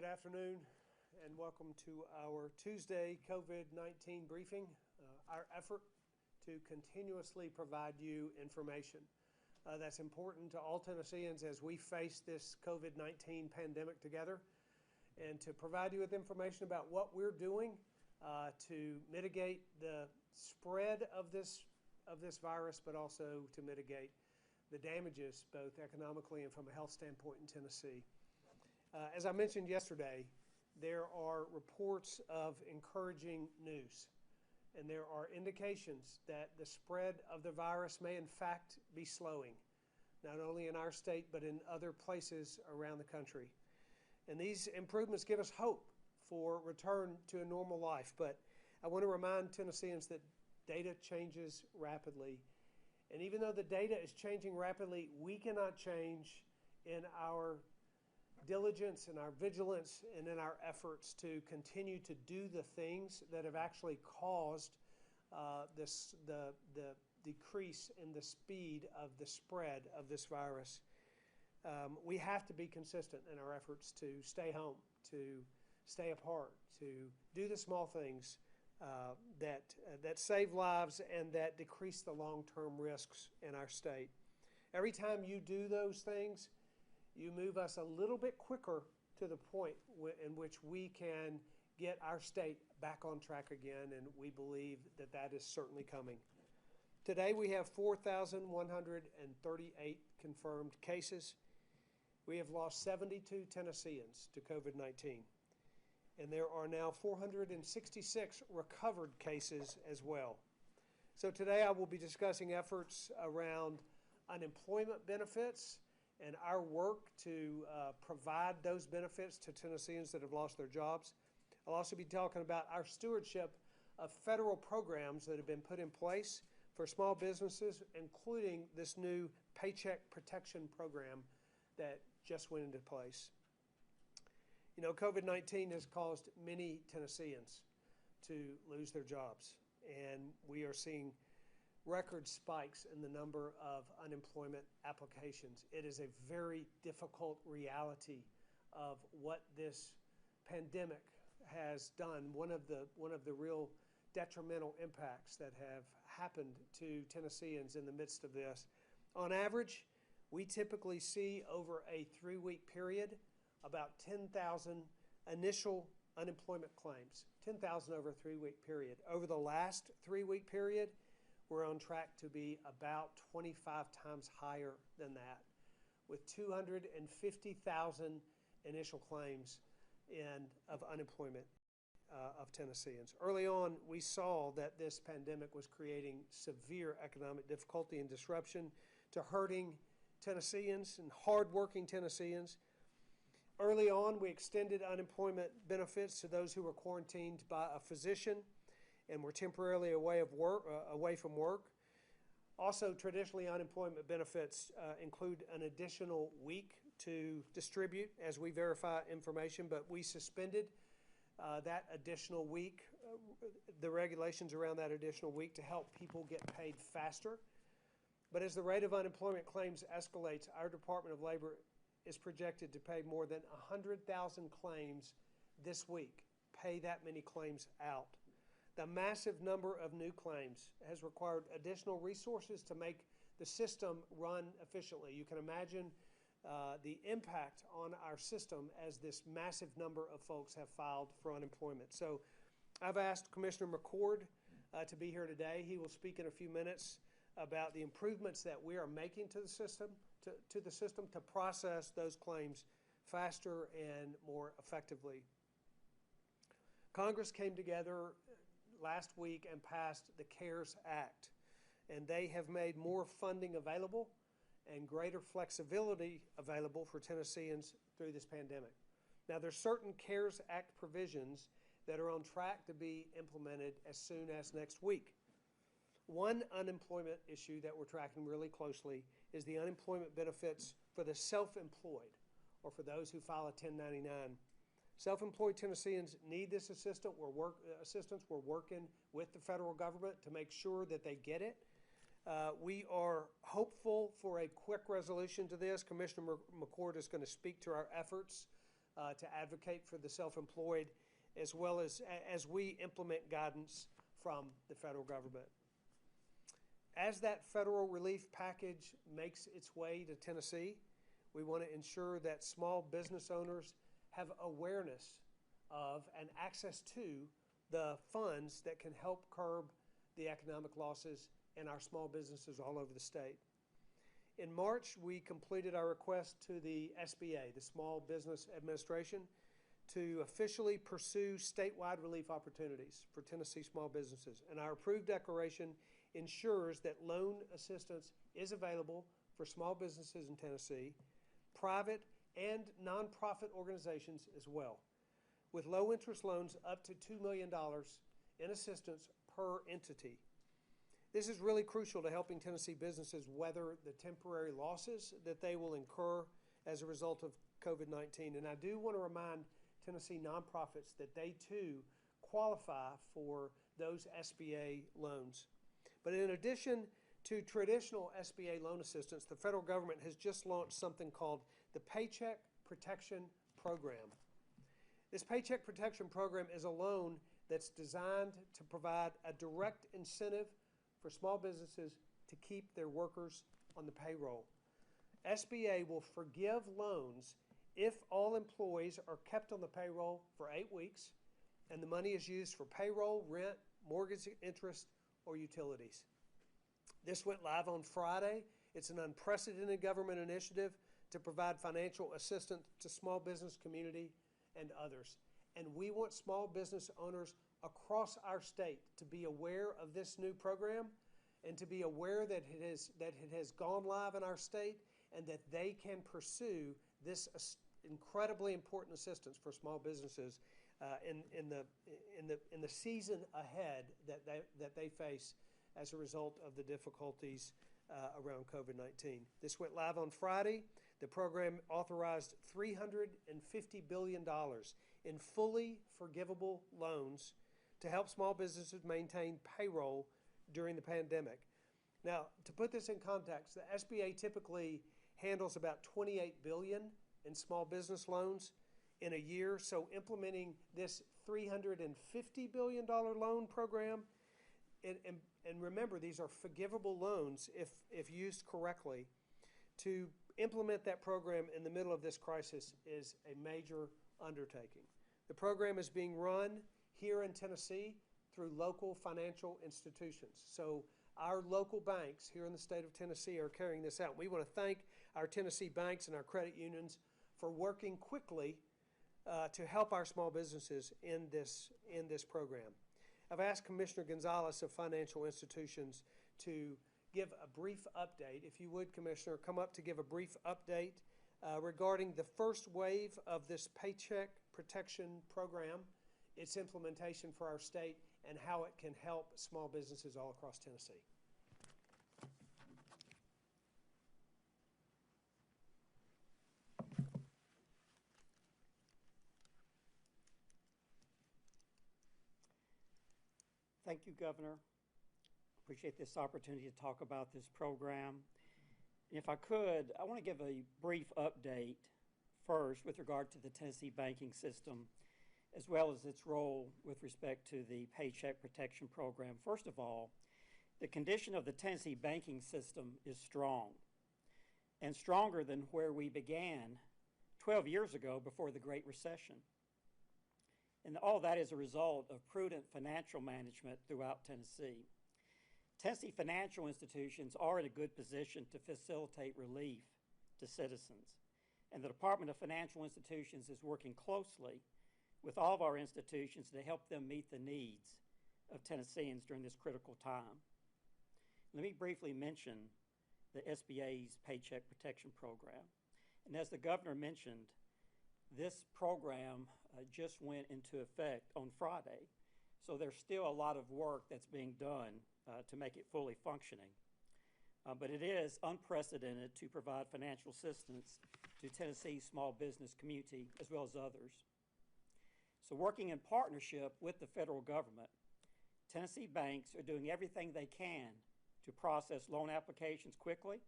Good afternoon and welcome to our Tuesday COVID-19 briefing, our effort to continuously provide you information that's important to all Tennesseans as we face this COVID-19 pandemic together, and to provide you with information about what we're doing to mitigate the spread of this virus, but also to mitigate the damages both economically and from a health standpoint in Tennessee. As I mentioned yesterday, there are reports of encouraging news, and there are indications that the spread of the virus may in fact be slowing, not only in our state but in other places around the country. And these improvements give us hope for return to a normal life. But I want to remind Tennesseans that data changes rapidly. And even though the data is changing rapidly, we cannot change in our diligence and our vigilance and in our efforts to continue to do the things that have actually caused the decrease in the speed of the spread of this virus. We have to be consistent in our efforts to stay home, to stay apart, to do the small things that save lives and that decrease the long-term risks in our state. Every time you do those things, you move us a little bit quicker to the point in which we can get our state back on track again, and we believe that that is certainly coming. Today we have 4,138 confirmed cases. We have lost 72 Tennesseans to COVID-19, and there are now 466 recovered cases as well. So today I will be discussing efforts around unemployment benefits and our work to provide those benefits to Tennesseans that have lost their jobs. I'll also be talking about our stewardship of federal programs that have been put in place for small businesses, including this new Paycheck protection program that just went into place. You know, COVID-19 has caused many Tennesseans to lose their jobs, and we are seeing record spikes in the number of unemployment applications. It is a very difficult reality of what this pandemic has done. One of the real detrimental impacts that have happened to Tennesseans in the midst of this. On average, we typically see over a 3-week period about 10,000 initial unemployment claims, 10,000 over a 3-week period. Over the last 3-week period, we're on track to be about 25 times higher than that, with 250,000 initial claims of unemployment of Tennesseans. Early on, we saw that this pandemic was creating severe economic difficulty and disruption to hurting Tennesseans and hardworking Tennesseans. Early on, we extended unemployment benefits to those who were quarantined by a physician and were temporarily away from work. Also, traditionally, unemployment benefits include an additional week to distribute as we verify information, but we suspended that additional week, the regulations around that additional week, to help people get paid faster. But as the rate of unemployment claims escalates, our Department of Labor is projected to pay more than 100,000 claims this week, pay that many claims out. The massive number of new claims has required additional resources to make the system run efficiently. You can imagine the impact on our system as this massive number of folks have filed for unemployment. So I've asked Commissioner McCord to be here today. He will speak in a few minutes about the improvements that we are making to the system to process those claims faster and more effectively. Congress came together last week and passed the CARES Act, and they have made more funding available and greater flexibility available for Tennesseans through this pandemic. Now, there's certain CARES Act provisions that are on track to be implemented as soon as next week. One unemployment issue that we're tracking really closely is the unemployment benefits for the self-employed, or for those who file a 1099. Self-employed Tennesseans need this assistance. We're working with the federal government to make sure that they get it. We are hopeful for a quick resolution to this. Commissioner McCord is going to speak to our efforts to advocate for the self-employed, as well as we implement guidance from the federal government. As that federal relief package makes its way to Tennessee, we want to ensure that small business owners have awareness of and access to the funds that can help curb the economic losses in our small businesses all over the state. In March, we completed our request to the SBA, the Small Business Administration, to officially pursue statewide relief opportunities for Tennessee small businesses. And our approved declaration ensures that loan assistance is available for small businesses in Tennessee, private and nonprofit organizations as well, with low interest loans up to $2 million in assistance per entity. This is really crucial to helping Tennessee businesses weather the temporary losses that they will incur as a result of COVID-19. And I do want to remind Tennessee nonprofits that they too qualify for those SBA loans. But in addition to traditional SBA loan assistance, the federal government has just launched something called the Paycheck Protection Program. This Paycheck Protection Program is a loan that's designed to provide a direct incentive for small businesses to keep their workers on the payroll. SBA will forgive loans if all employees are kept on the payroll for 8 weeks and the money is used for payroll, rent, mortgage interest, or utilities. This went live on Friday. It's an unprecedented government initiative to provide financial assistance to small business community and others. And we want small business owners across our state to be aware of this new program and to be aware that it has gone live in our state and that they can pursue this incredibly important assistance for small businesses in the season ahead that they face as a result of the difficulties around COVID-19. This went live on Friday. The program authorized $350 billion in fully forgivable loans to help small businesses maintain payroll during the pandemic. Now, to put this in context, the SBA typically handles about $28 billion in small business loans in a year, so implementing this $350 billion loan program, and remember, these are forgivable loans if used correctly. To implement that program in the middle of this crisis is a major undertaking. The program is being run here in Tennessee through local financial institutions. So our local banks here in the state of Tennessee are carrying this out. We want to thank our Tennessee banks and our credit unions for working quickly to help our small businesses in this program. I've asked Commissioner Gonzalez of Financial Institutions to give a brief update. If you would, Commissioner, come up to give a brief update regarding the first wave of this Paycheck Protection Program, its implementation for our state, and how it can help small businesses all across Tennessee. Thank you, Governor. Appreciate this opportunity to talk about this program. If I could, I want to give a brief update first with regard to the Tennessee banking system, as well as its role with respect to the Paycheck Protection Program. First of all, the condition of the Tennessee banking system is strong, and stronger than where we began 12 years ago before the Great Recession. And all that is a result of prudent financial management throughout Tennessee. Tennessee financial institutions are in a good position to facilitate relief to citizens. And the Department of Financial Institutions is working closely with all of our institutions to help them meet the needs of Tennesseans during this critical time. Let me briefly mention the SBA's Paycheck Protection Program. And as the Governor mentioned, this program just went into effect on Friday. So there's still a lot of work that's being done to make it fully functioning. But it is unprecedented to provide financial assistance to Tennessee's small business community as well as others. So working in partnership with the federal government, Tennessee banks are doing everything they can to process loan applications quickly,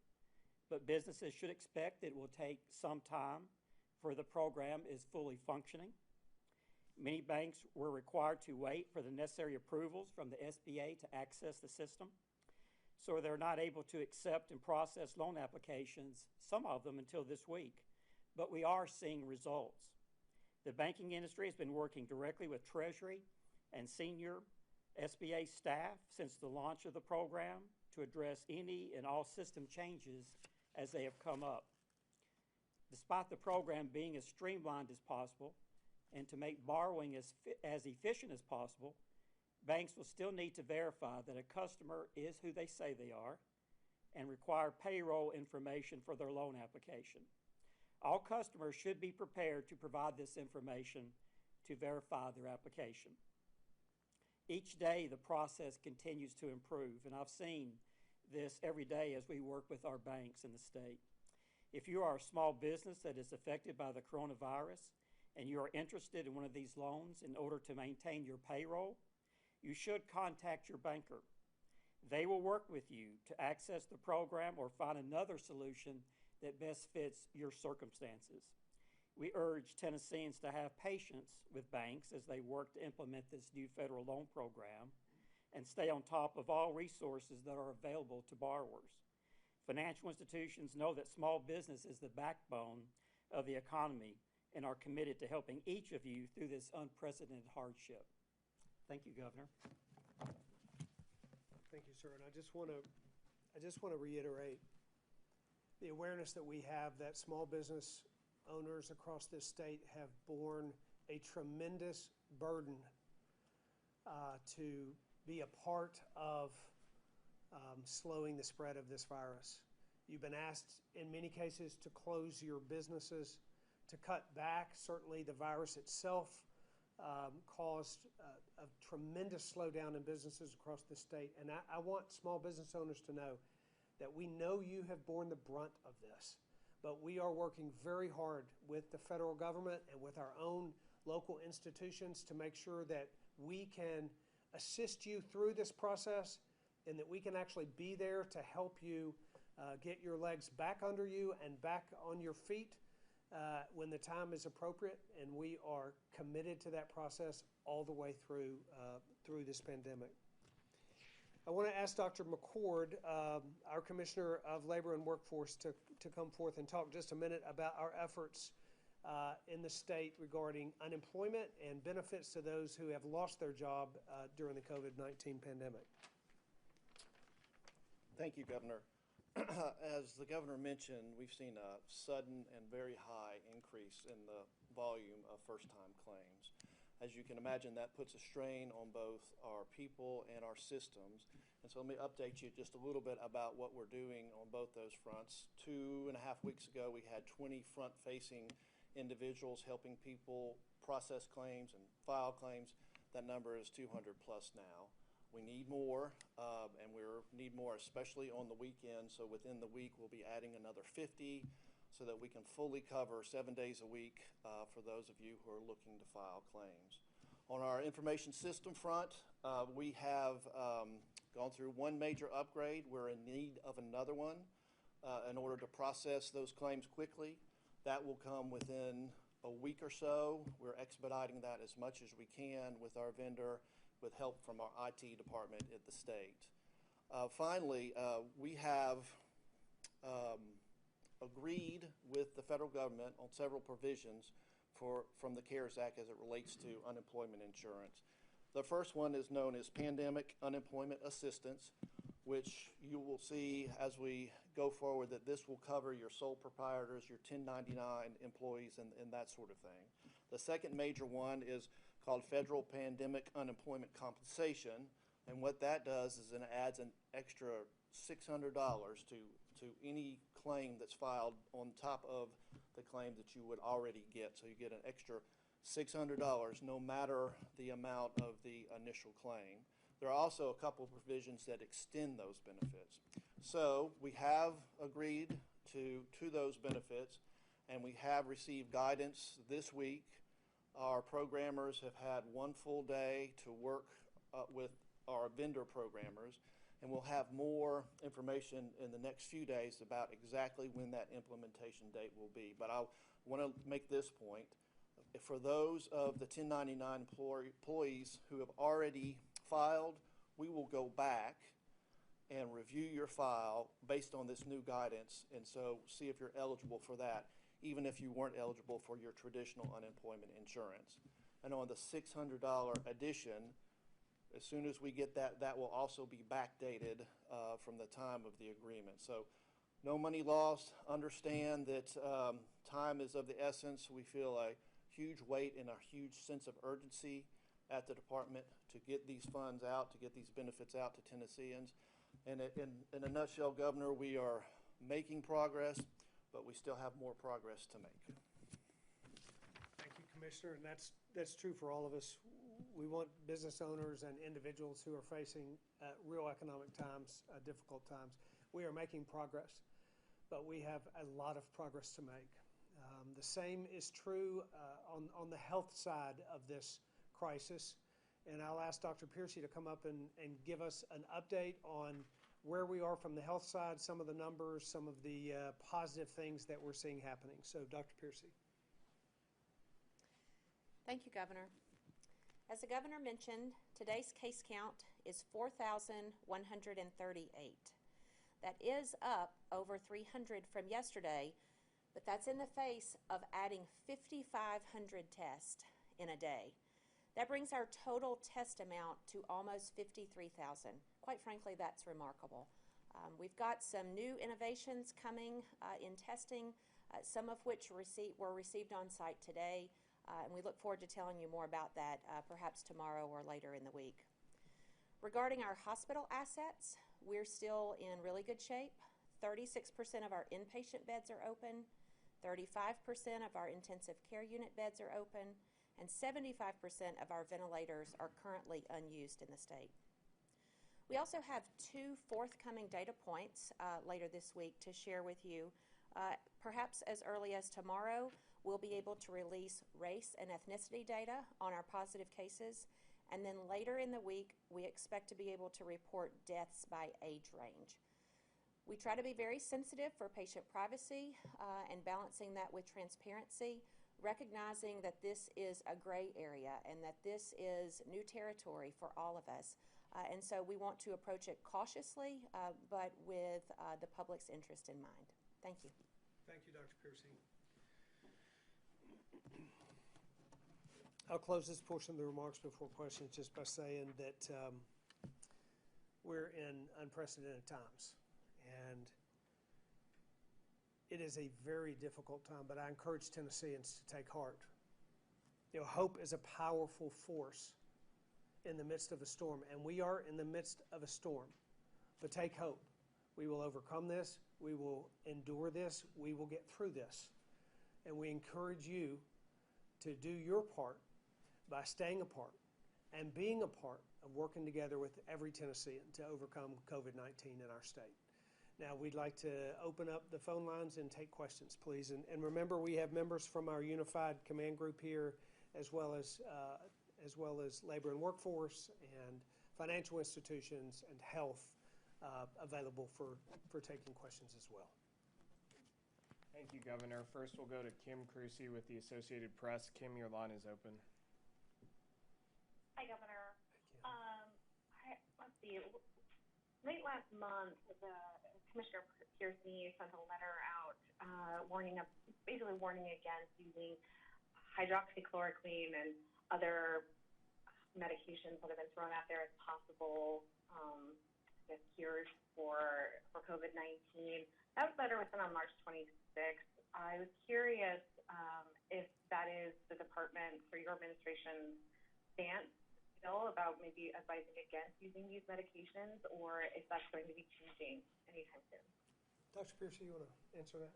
but businesses should expect that it will take some time for the program is fully functioning. Many banks were required to wait for the necessary approvals from the SBA to access the system, so they're not able to accept and process loan applications, some of them until this week, but we are seeing results. The banking industry has been working directly with Treasury and senior SBA staff since the launch of the program to address any and all system changes as they have come up. Despite the program being as streamlined as possible and to make borrowing as efficient as possible, banks will still need to verify that a customer is who they say they are and require payroll information for their loan application. All customers should be prepared to provide this information to verify their application. Each day, the process continues to improve, and I've seen this every day as we work with our banks in the state. If you are a small business that is affected by the coronavirus and you are interested in one of these loans in order to maintain your payroll, you should contact your banker. They will work with you to access the program or find another solution that best fits your circumstances. We urge Tennesseans to have patience with banks as they work to implement this new federal loan program and stay on top of all resources that are available to borrowers. Financial institutions know that small business is the backbone of the economy and are committed to helping each of you through this unprecedented hardship. Thank you, Governor. Thank you, sir. And I just want to reiterate the awareness that we have that small business owners across this state have borne a tremendous burden to be a part of slowing the spread of this virus. You've been asked in many cases to close your businesses, to cut back. Certainly the virus itself caused a tremendous slowdown in businesses across the state. And I want small business owners to know that we know you have borne the brunt of this, but we are working very hard with the federal government and with our own local institutions to make sure that we can assist you through this process and that we can actually be there to help you get your legs back under you and back on your feet when the time is appropriate. And we are committed to that process all the way through this pandemic. I want to ask Dr. McCord, our Commissioner of Labor and Workforce, to come forth and talk just a minute about our efforts in the state regarding unemployment and benefits to those who have lost their job during the COVID-19 pandemic. Thank you, Governor. As the Governor mentioned, we've seen a sudden and very high increase in the volume of first-time claims. As you can imagine, that puts a strain on both our people and our systems. And so let me update you just a little bit about what we're doing on both those fronts. 2.5 weeks ago, we had 20 front-facing individuals helping people process claims and file claims. That number is 200 plus now. We need more, and we need more especially on the weekend. So within the week, we'll be adding another 50 so that we can fully cover 7 days a week for those of you who are looking to file claims. On our information system front, we have gone through one major upgrade. We're in need of another one in order to process those claims quickly. That will come within a week or so. We're expediting that as much as we can with our vendor, with help from our IT department at the state. Finally, we have agreed with the federal government on several provisions from the CARES Act as it relates to unemployment insurance. The first one is known as Pandemic Unemployment Assistance, which you will see as we go forward that this will cover your sole proprietors, your 1099 employees, and that sort of thing. The second major one is called Federal Pandemic Unemployment Compensation, and what that does is it adds an extra $600 to any claim that's filed on top of the claim that you would already get. So you get an extra $600 no matter the amount of the initial claim. There are also a couple of provisions that extend those benefits. So we have agreed to those benefits, and we have received guidance this week. Our programmers have had one full day to work with our vendor programmers, And we'll have more information in the next few days about exactly when that implementation date will be. But I want to make this point. For those of the 1099 employees who have already filed, we will go back and review your file based on this new guidance, and so see if you're eligible for that, even if you weren't eligible for your traditional unemployment insurance. And on the $600 addition, as soon as we get that, that will also be backdated from the time of the agreement. So no money lost. Understand that time is of the essence. We feel a huge weight and a huge sense of urgency at the department to get these funds out, to get these benefits out to Tennesseans. And in a nutshell, Governor, we are making progress, but we still have more progress to make. Thank you, Commissioner, and that's true for all of us. We want business owners and individuals who are facing real economic times, difficult times. We are making progress, but we have a lot of progress to make. The same is true on the health side of this crisis. And I'll ask Dr. Piercy to come up and give us an update on where we are from the health side, some of the numbers, some of the positive things that we're seeing happening. So, Dr. Piercy. Thank you, Governor. As the Governor mentioned, today's case count is 4,138. That is up over 300 from yesterday, but that's in the face of adding 5,500 tests in a day. That brings our total test amount to almost 53,000. Quite frankly, that's remarkable. We've got some new innovations coming in testing, some of which were received on site today, and we look forward to telling you more about that perhaps tomorrow or later in the week. Regarding our hospital assets, we're still in really good shape. 36% of our inpatient beds are open, 35% of our intensive care unit beds are open, and 75% of our ventilators are currently unused in the state. We also have 2 forthcoming data points later this week to share with you. Perhaps as early as tomorrow, we'll be able to release race and ethnicity data on our positive cases, and then later in the week, we expect to be able to report deaths by age range. We try to be very sensitive for patient privacy and balancing that with transparency, recognizing that this is a gray area and that this is new territory for all of us. And so we want to approach it cautiously, but with the public's interest in mind. Thank you. Thank you, Dr. Piercy. I'll close this portion of the remarks before questions just by saying that we're in unprecedented times. And it is a very difficult time, but I encourage Tennesseans to take heart. You know, hope is a powerful force in the midst of a storm, and we are in the midst of a storm. But take hope. We will overcome this. We will endure this. We will get through this. And we encourage you to do your part by staying apart and being a part of working together with every Tennessean to overcome COVID-19 in our state. Now, we'd like to open up the phone lines and take questions, please. And remember, we have members from our unified command group here, as well as labor and workforce and financial institutions and health available for taking questions as well. Thank you, Governor. First, we'll go to Kim Crucy with the Associated Press. Kim, your line is open. Hi, Governor. Let's see. Late last month, Commissioner Piercy sent a letter out basically warning against using hydroxychloroquine and other medications that have been thrown out there as possible cures for COVID-19. That letter was sent on March 26th. I was curious if that is the department for your administration's stance still about maybe advising against using these medications, or if that's going to be changing anytime soon. Dr. Piercy, you want to answer that?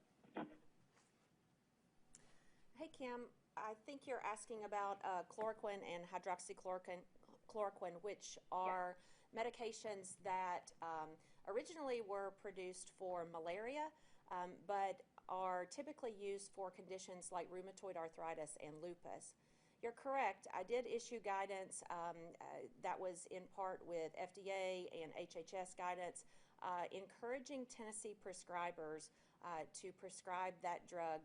Hey, Kim. I think you're asking about chloroquine and hydroxychloroquine, which are medications that originally were produced for malaria, but are typically used for conditions like rheumatoid arthritis and lupus. You're correct. I did issue guidance that was in part with FDA and HHS guidance, encouraging Tennessee prescribers to prescribe that drug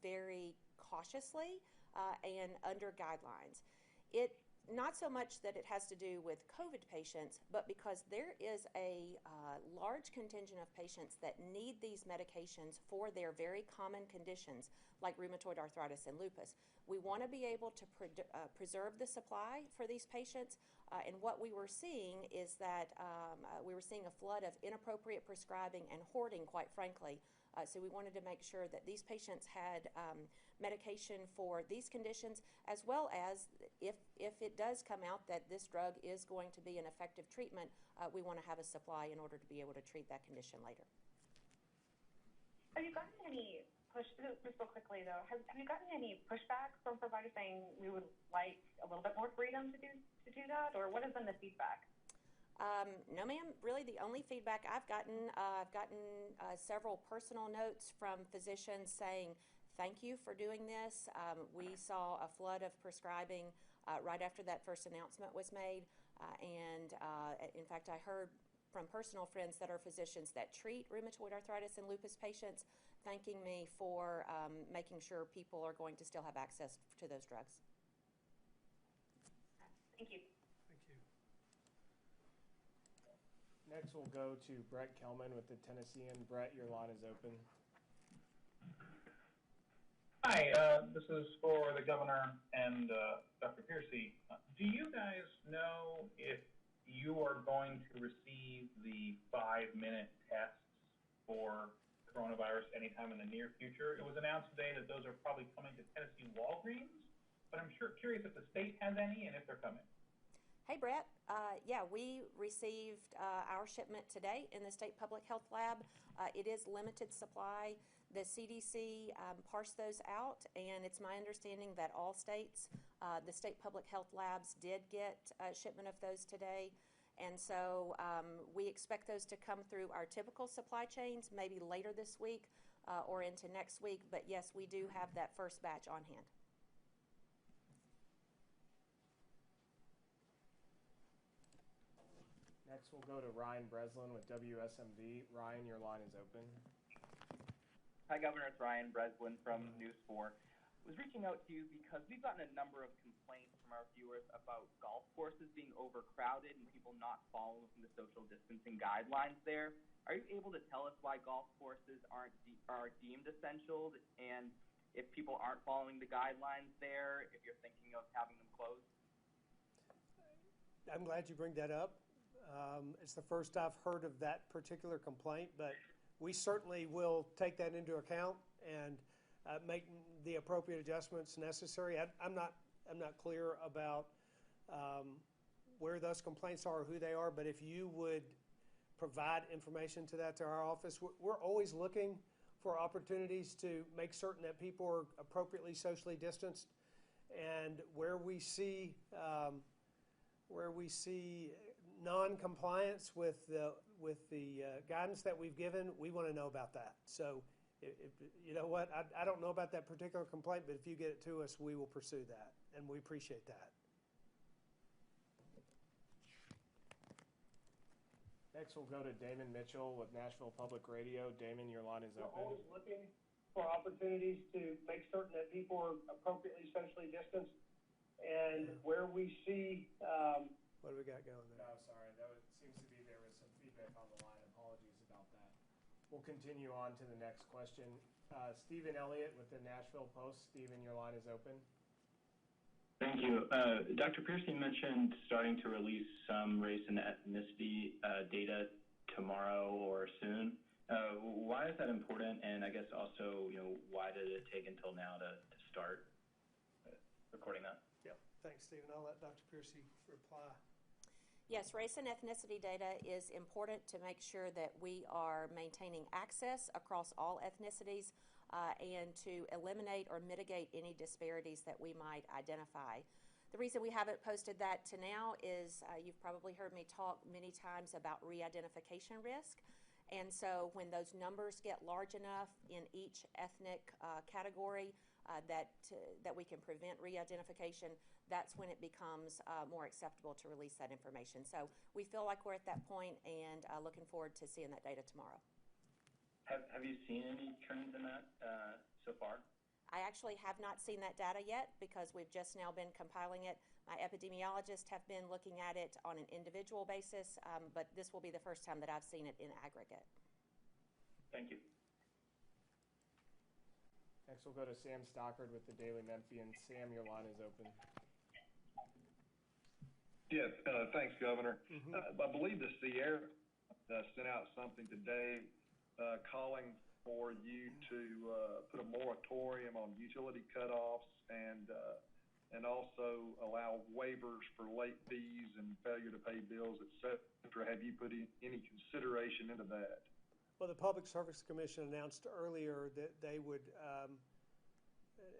very cautiously and under guidelines. It not so much that it has to do with COVID patients, but because there is a large contingent of patients that need these medications for their very common conditions like rheumatoid arthritis and lupus. We want to be able to preserve the supply for these patients, and what we were seeing is that we were seeing a flood of inappropriate prescribing and hoarding, quite frankly. So we wanted to make sure that these patients had medication for these conditions, as well as if it does come out that this drug is going to be an effective treatment, we want to have a supply in order to be able to treat that condition later. Have you gotten any just real quickly though, have you gotten any pushback from providers saying we would like a little bit more freedom to do that, or what has been the feedback? No, ma'am. Really, the only feedback I've gotten several personal notes from physicians saying, thank you for doing this. We saw a flood of prescribing right after that first announcement was made. And in fact, I heard from personal friends that are physicians that treat rheumatoid arthritis and lupus patients thanking me for making sure people are going to still have access to those drugs. Thank you. Next, we'll go to Brett Kelman with the Tennessean. Brett, your line is open. Hi, this is for the governor and Dr. Piercy. Do you guys know if you are going to receive the 5-minute tests for coronavirus anytime in the near future? It was announced today that those are probably coming to Tennessee Walgreens, but I'm curious if the state has any and if they're coming. Hey, Brett. Yeah, we received our shipment today in the State Public Health Lab. It is limited supply. The CDC parsed those out, and it's my understanding that all states, the State Public Health Labs did get a shipment of those today. And so we expect those to come through our typical supply chains, maybe later this week or into next week. But yes, we do have that first batch on hand. Next, we'll go to Ryan Breslin with WSMV. Ryan, your line is open. Hi, Governor. It's Ryan Breslin from News 4. I was reaching out to you because we've gotten a number of complaints from our viewers about golf courses being overcrowded and people not following the social distancing guidelines there. Are you able to tell us why golf courses are deemed essential, and if people aren't following the guidelines there, if you're thinking of having them closed? I'm glad you bring that up. It's the first I've heard of that particular complaint, but we certainly will take that into account and make the appropriate adjustments necessary. I'm not clear about where those complaints are or who they are, but if you would provide information to our office, we're always looking for opportunities to make certain that people are appropriately socially distanced, and where we see non-compliance with the guidance that we've given, we want to know about that. So, if you know what, I don't know about that particular complaint, but if you get it to us, we will pursue that, and we appreciate that. Next, we'll go to Damon Mitchell with Nashville Public Radio. Damon, your line is open. We're always looking for opportunities to make certain that people are appropriately socially distanced, and where we see what do we got going there? No, sorry. Seems to be there was some feedback on the line. Apologies about that. We'll continue on to the next question. Stephen Elliott with the Nashville Post. Stephen, your line is open. Thank you. Dr. Piercy mentioned starting to release some race and ethnicity data tomorrow or soon. Why is that important? And I guess also, why did it take until now to start recording that? Yeah, thanks, Stephen. I'll let Dr. Piercy reply. Yes, race and ethnicity data is important to make sure that we are maintaining access across all ethnicities and to eliminate or mitigate any disparities that we might identify. The reason we haven't posted that to now is you've probably heard me talk many times about re-identification risk. And so when those numbers get large enough in each ethnic category, that we can prevent re-identification, that's when it becomes more acceptable to release that information. So we feel like we're at that point, and looking forward to seeing that data tomorrow. Have you seen any trends in that so far? I actually have not seen that data yet because we've just now been compiling it. My epidemiologists have been looking at it on an individual basis, but this will be the first time that I've seen it in aggregate. Thank you. Next, we'll go to Sam Stockard with the Daily Memphian. Sam, your line is open. Yes, thanks, Governor. I believe the Sierra sent out something today calling for you to put a moratorium on utility cutoffs and also allow waivers for late fees and failure to pay bills, et cetera. Have you put any consideration into that? Well, the Public Service Commission announced earlier that they would,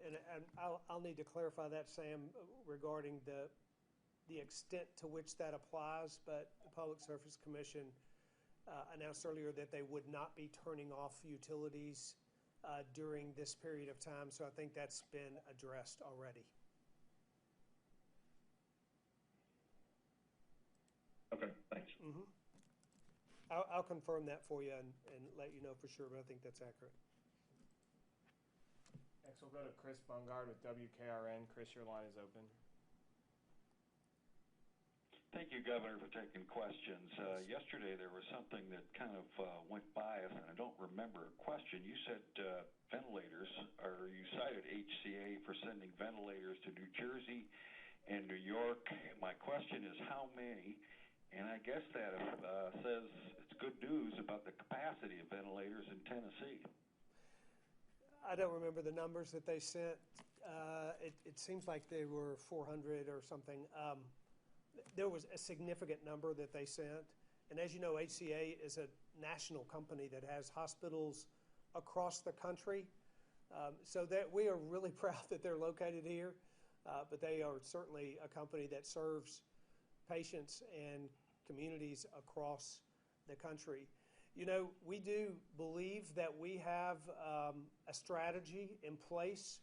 and I'll need to clarify that, Sam, regarding the extent to which that applies, but the Public Service Commission announced earlier that they would not be turning off utilities during this period of time, so I think that's been addressed already. Okay, thanks. I'll confirm that for you and let you know for sure, but I think that's accurate. Next, we'll go to Chris Bungard with WKRN. Chris, your line is open. Thank you, Governor, for taking questions. Yesterday there was something that kind of went by us, and I don't remember a question. You said ventilators, or you cited HCA for sending ventilators to New Jersey and New York. My question is how many? And I guess that says it's good news about the capacity of ventilators in Tennessee. I don't remember the numbers that they sent. It seems like they were 400 or something. There was a significant number that they sent. And as you know, HCA is a national company that has hospitals across the country. So that we are really proud that they're located here. But they are certainly a company that serves patients and communities across the country. You know, we do believe that we have a strategy in place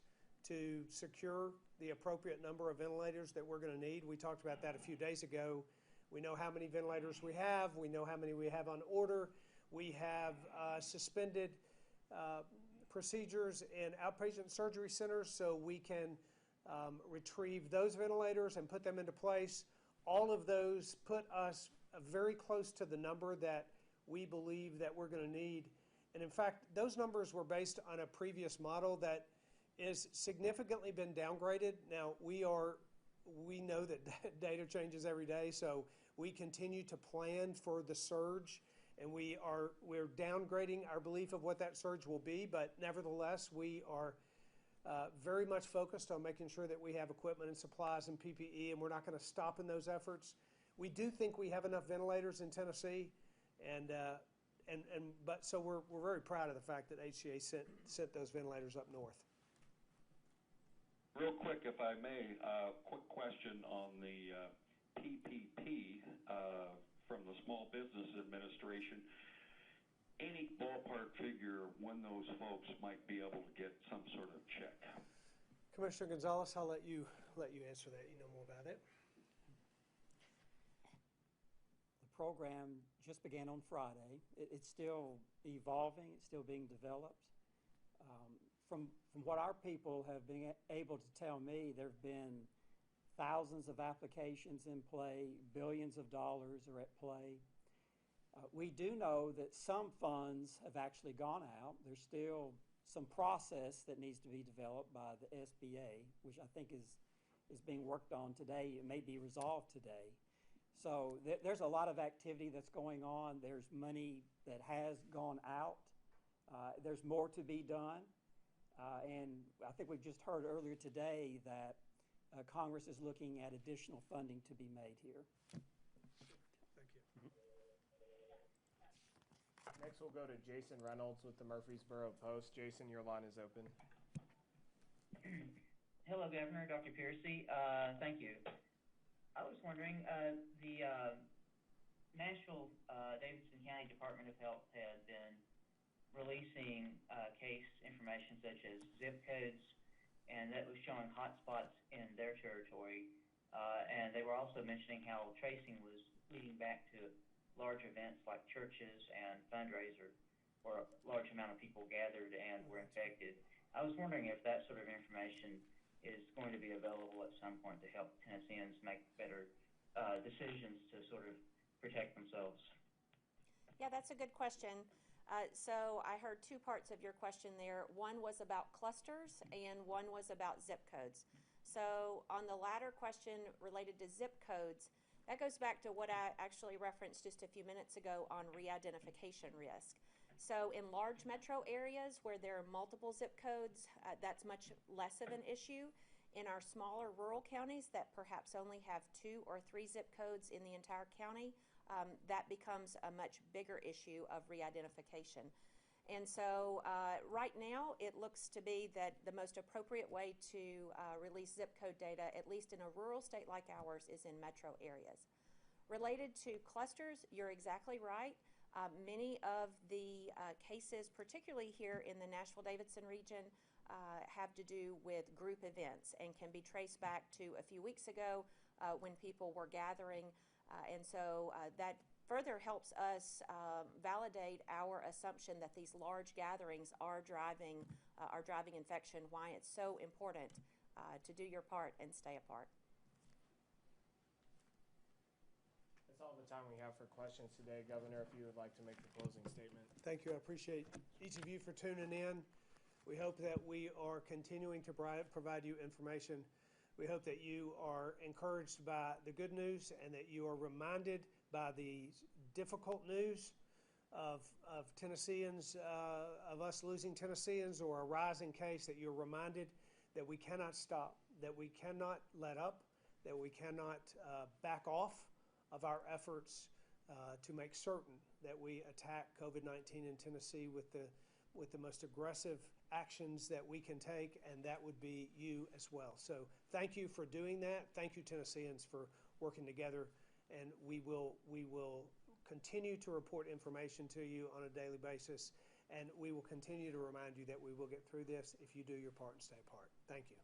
to secure the appropriate number of ventilators that we're going to need. We talked about that a few days ago. We know how many ventilators we have. We know how many we have on order. We have suspended procedures in outpatient surgery centers so we can retrieve those ventilators and put them into place. All of those put us very close to the number that we believe that we're going to need. And in fact, those numbers were based on a previous model that is significantly been downgraded. Now, we know that data changes every day, so we continue to plan for the surge, and we're downgrading our belief of what that surge will be, but nevertheless, we are very much focused on making sure that we have equipment and supplies and PPE, and we're not going to stop in those efforts. We do think we have enough ventilators in Tennessee, but so we're very proud of the fact that HCA sent those ventilators up north. Real quick, if I may, quick question on the PPP from the Small Business Administration. Any ballpark figure when those folks might be able to get some sort of check? Commissioner Gonzalez, I'll let you answer that. You know more about it. The program just began on Friday. It's still evolving. It's still being developed. From what our people have been able to tell me, there have been thousands of applications in play, billions of dollars are at play. We do know that some funds have actually gone out. There's still some process that needs to be developed by the SBA, which I think is being worked on today. It may be resolved today. So there's a lot of activity that's going on. There's money that has gone out. There's more to be done. And I think we've just heard earlier today that Congress is looking at additional funding to be made here. Thank you. Next, we'll go to Jason Reynolds with the Murfreesboro Post. Jason, your line is open. Hello, Governor, Dr. Piercy. Thank you. I was wondering, the Nashville Davidson County Department of Health has been releasing case information such as zip codes and that was showing hot spots in their territory. And they were also mentioning how tracing was leading back to large events like churches and fundraisers where a large amount of people gathered and were infected. I was wondering if that sort of information is going to be available at some point to help Tennesseans make better decisions to sort of protect themselves. Yeah, that's a good question. So I heard two parts of your question there. One was about clusters and one was about zip codes. So on the latter question related to zip codes, that goes back to what I actually referenced just a few minutes ago on re-identification risk. So in large metro areas where there are multiple zip codes, that's much less of an issue. In our smaller rural counties that perhaps only have 2 or 3 zip codes in the entire county, that becomes a much bigger issue of re-identification. And so right now it looks to be that the most appropriate way to release zip code data, at least in a rural state like ours, is in metro areas. Related to clusters, you're exactly right. Many of the cases, particularly here in the Nashville-Davidson region, have to do with group events and can be traced back to a few weeks ago when people were gathering. And so that further helps us validate our assumption that these large gatherings are driving infection, why it's so important to do your part and stay apart. That's all the time we have for questions today. Governor, if you would like to make the closing statement. Thank you. I appreciate each of you for tuning in. We hope that we are continuing to provide you information. We hope that you are encouraged by the good news and that you are reminded by the difficult news of Tennesseans, of us losing Tennesseans or a rising case, that you're reminded that we cannot stop, that we cannot let up, that we cannot back off of our efforts to make certain that we attack COVID-19 in Tennessee with the most aggressive actions that we can take, and that would be you as well. So thank you for doing that. Thank you, Tennesseans, for working together, and we will continue to report information to you on a daily basis, and we will continue to remind you that we will get through this if you do your part and stay apart. Thank you.